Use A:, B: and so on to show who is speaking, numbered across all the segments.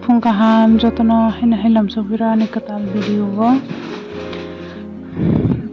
A: fung kaham jotono haina hailam sopira ni katal video o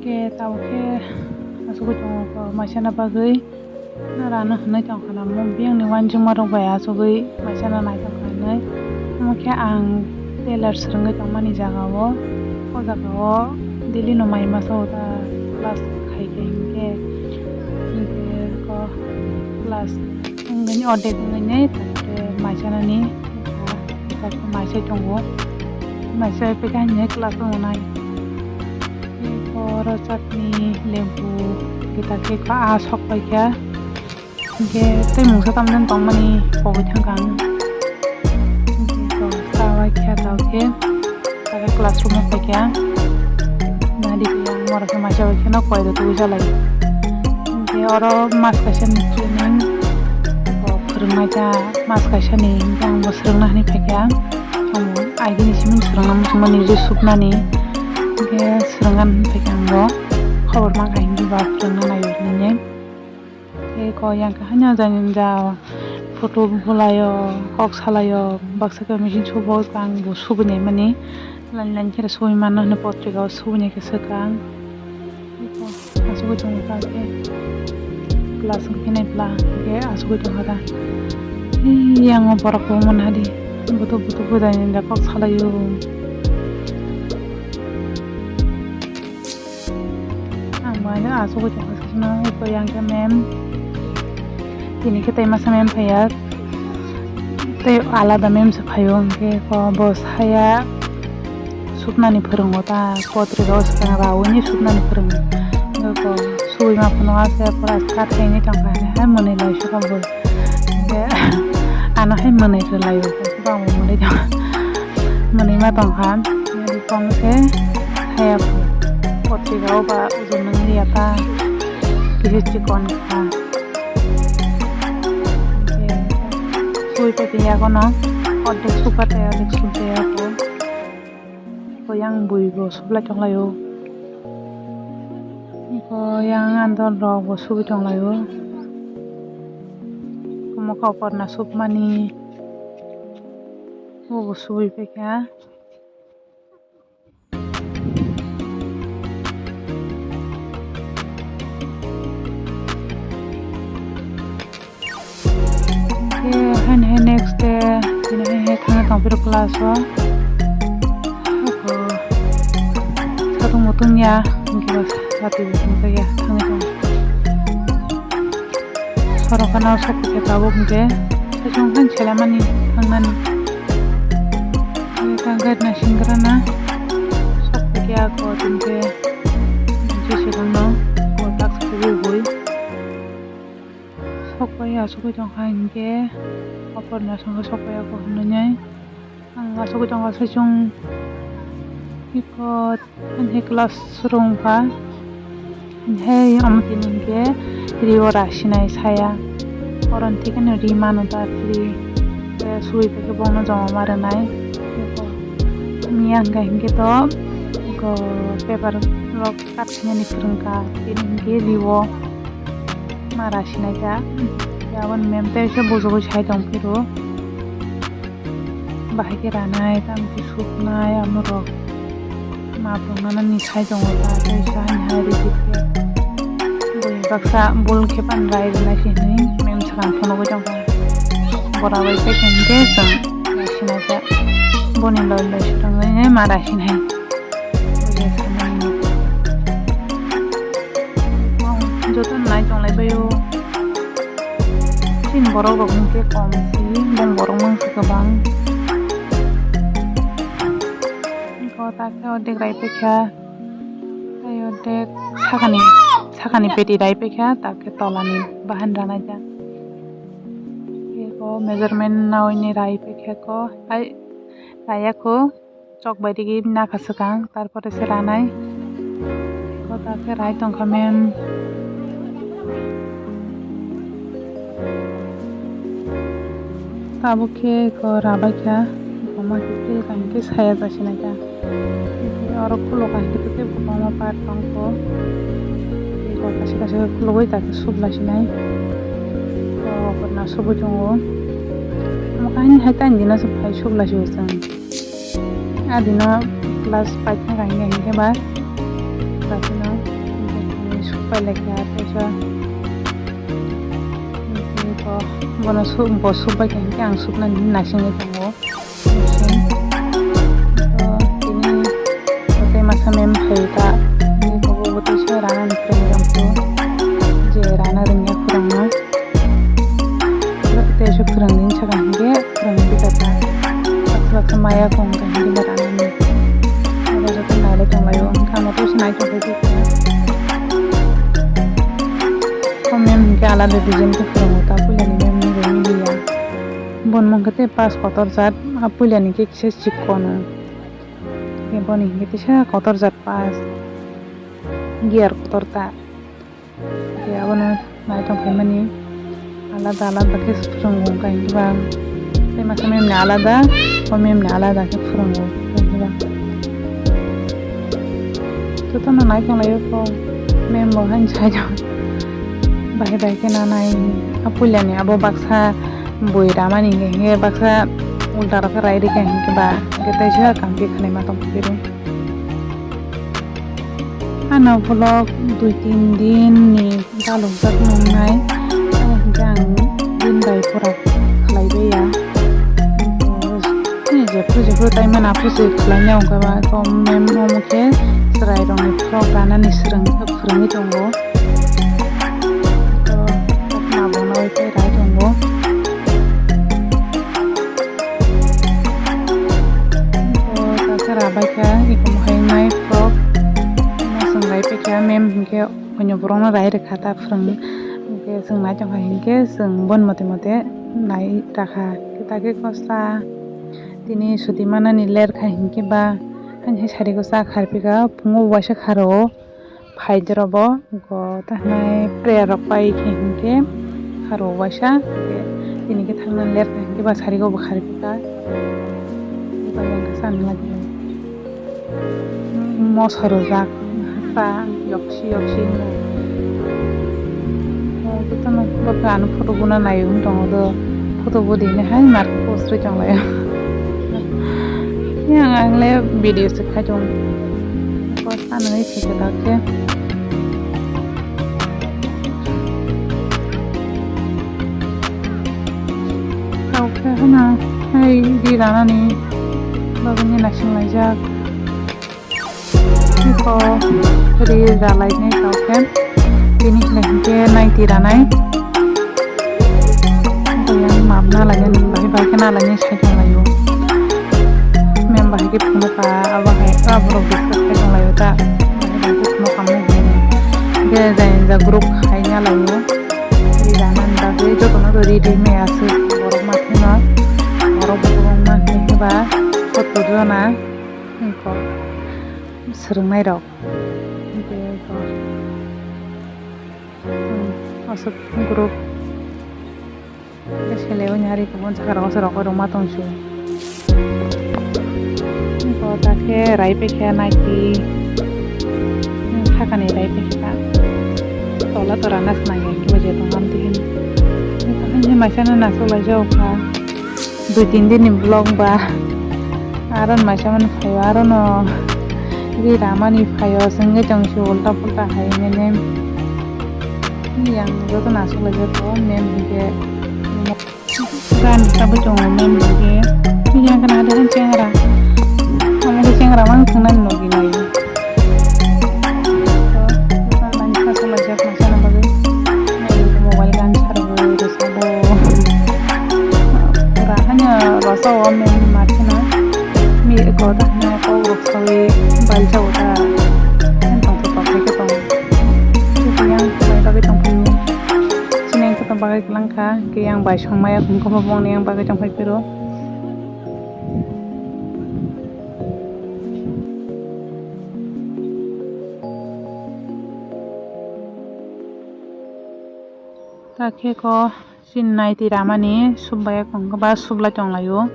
A: ke tau ke asugo jong ko masana bagai na rana hanai tang kana mo biang ni wanjing marong baya sogoi masana nai tang kana mo ke ang telar srungai tang mani jaga o jaga o dili no mai maso da class khai ke inge ko class ngani odek ngani masana ni masai tongo masai pe kan ne class ngai और चटनी लेबू kita ke ka asok pai kya ge te mungsa tamnen tongmani poi thangkang ko sawa kya tau ke ka classroom pai kya nadi yang mor ke macha ke na koi do tu jalai ge oro mas kashan training ko phurma ja mas kashan ni yang bosrungna ni pai kya amu agi ni simin surunga musmani je supnani ge surungan pai kya ngo khobor mang kain di ba frungna na yurni ne ko yang ka hanya janin ja photo bulayo kok salayo baksa ka machine chubo kang bu subne mani lan lan kira soi man na potrika subne ke sakang ko asugo jong ka ke class ke ne pla ke asugo jong hada yang borak ko mon hadi butu butu budain da kok salayo amana asugo jong hasna ko yang ka mem ini kita masa mem payat te alada mem sephayo ke ko bos haya supnani phurungo ta potrika oskan rauni supnani phurungo ko sui ma phono ase pura start haini tangka ha mone lai shuka bol ke ana hai mone layo ko ba mo mone ta mone ma tangka ni kong ke haya potrika ba ujun ngi ata kisi kon ka sui pe ya kono odek supate odek sulte ko yang bui go subla chong layo ko yang andon ro go subi chong layo komo ka por na sup mani go subi pe kya next day ini thang computer class wa ko satu mutunya ngira satu mutu ya thang to soro kana sok ke tabu nge sejong kan celamani thangman ini tanggat na singrana sok ke ko tunge jisi bangno ko tak su bui sok ya sok jong hange apa na sang sopaya ko nanya ang asok jang asong ikot he classroom ka he amtin ke riora shinai saya oran thik ne ri manu ta ri sui pe ke bono jama maranai ko miang ga hinge to ko paper lok kat ni frungka tin ke riwo mara shinai ka yawan mem te se bojo chai dong piro bahai ke ranai tam ki supnai amro ma pona ni chai dong ta te sa ni hari ke boi baksa bol ke pan rai na si ni mem sakan phono go jong bora bai te ken ke sam sina ta boni loi loi surang ne mara sinai je samai joton nai jong lai bayo sin borok rok ke kom si dan borok mang sekebang ko ta ke odek rai pe kha ai odek sakani peti rai pe kha ta ke tolani bahan rana ja ke ko measurement na oni rai pe kha ko ai raya ko chok bai digi na khasakang tarpore se ranai ko ta ke rai tong khamen tabu ke ko raba kya mama ke kan ke saya tasina kya oro kulo kan ke te mama pat tong ko kasi lugay ta subla sinay ko pernah subo jongo Makanya haitan dino sepai subla susang. Adino kelas 5 kan hingga ba. Kelas no supai lagi apa ko bono subai kan ang subna nasing ito ini kote masa mem phaita ni ko bote sa rana ni program ko je rana ringya kurangna te so kurang din sa kange kurang di kata waktu maya kong kan di rana ni ada jokin nale tong layo kamu tuh senai to begitu mem ke alada dijen ke kurang uta pulani mem ni gani dia bon mangkate pas kotor zat apulani ke kise chikkono ke boni ngiti sa kotor zat pas giar kotor ta ke abono nai tong pemani alada ke kurang ka hiba te masa mem ne alada o mem ne alada ke kurang hiba to to nai tong layo ko mem bohan saja bahe ke nanai apulani abo baksa boi ramani nge baksa ulta raka raide ke hinke ba gete ja kambi khane ma tom piru ana vlog 2-3 din ni dalung tak nungai jang din bai pura khlai be ya ni je tai mana puse khlanya ong ba ko mem omuke serai rong vlog rana ni serang phurungi tongo ke rai tongo Rabaika ikum hai mai frog sung rai pe kya mem ke onyo borong rai rekha frang ke sung nai jong hai ke sung bon mote nai rakha kita ke kosa tini suti mana ni ler kha hinke ba han he sari kosa kharpika pungo wasa kharo phaijrobo go ta nai prayer pai ke hinke kharo wasa tini ke thangna ler kha hinke ba sari go kharpika ba yang san lagi mosaro jak pa yoksi no to tan ba anu photo guna nayung tong do photo bo dine hai mar post re jong la yang angle video se kha jong post an nai se ta ke oke hana hai di rana ni bagani nasing lai jak ko ri jalai ne kauke tini lehke nai tiranai yang mapna lagi bahi kena lagi saitong layu mem bahi ke puno ka aba hai abro biska saitong layu ta bahi puno kamu ge zain za group hainya layu ri jaman da ge jo kono ri me asu borok mathina borok ma ke ba foto jona ko serungai rok asuk grup keselew nyari kebun sekarang serok rumah tongsu kota ke rai pekya naiki thakani rai pekya tola toranas nage ki baje tongam tihin ini masana naso lajo ka 2-3 din vlog ba aron masaman phayo aron di ramani phayo senge jongsu ulta pulta hai ne yang joto naso lajo ko mem ke gan tabu jong mem ke yang kana ada cengera kamu cengera mang sunan no ginai so kan naso lajo masana bagai mobile gan charbo resabo hanya rasa mem martina mi ko ta na ko roksawi balja uta kan tong pakai ke tong yang bagai tong sineng ke bagai langka ke yang bai songmaya ko bong yang bagai tong pero take ko sinnai ti ramani subbaya kong ba subla tong layo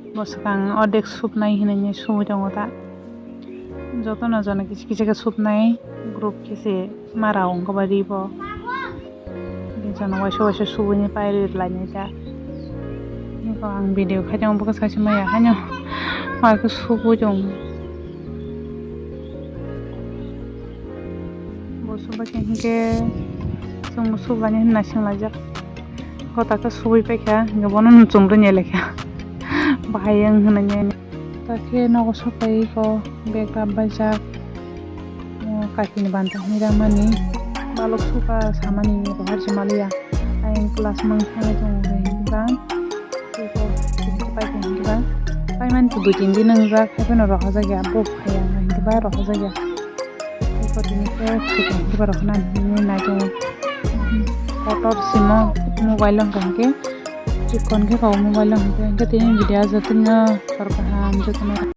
A: bosakang odek supnai hinanya sumu tong ta joto na jana kichi ke supnai group kise mara ong ko bari bo din jana waso subuni pairi lanya ja Ko ang video kajang buka sashi maya hanyo mai ko subu jong bo suba ke hingke sung suba ni na sing lajak ko ta ka subi pe kha gabono nun chung rin yele kha bahayang hananya ta ke no ko sopai ko beg bajak kaki ni bantah ni ramani balok suka samani rohar jemalia ayang kelas mangkhane jong bang ko pai ke hingba pai man tu butin din nang ra khai no roha jaga bo phaya hingba roha jaga ko din ke hingba rohna ni na jong kotor simo mobile lang ke chikon ke ko mobile lang ke tin video jatnya karpaham jatna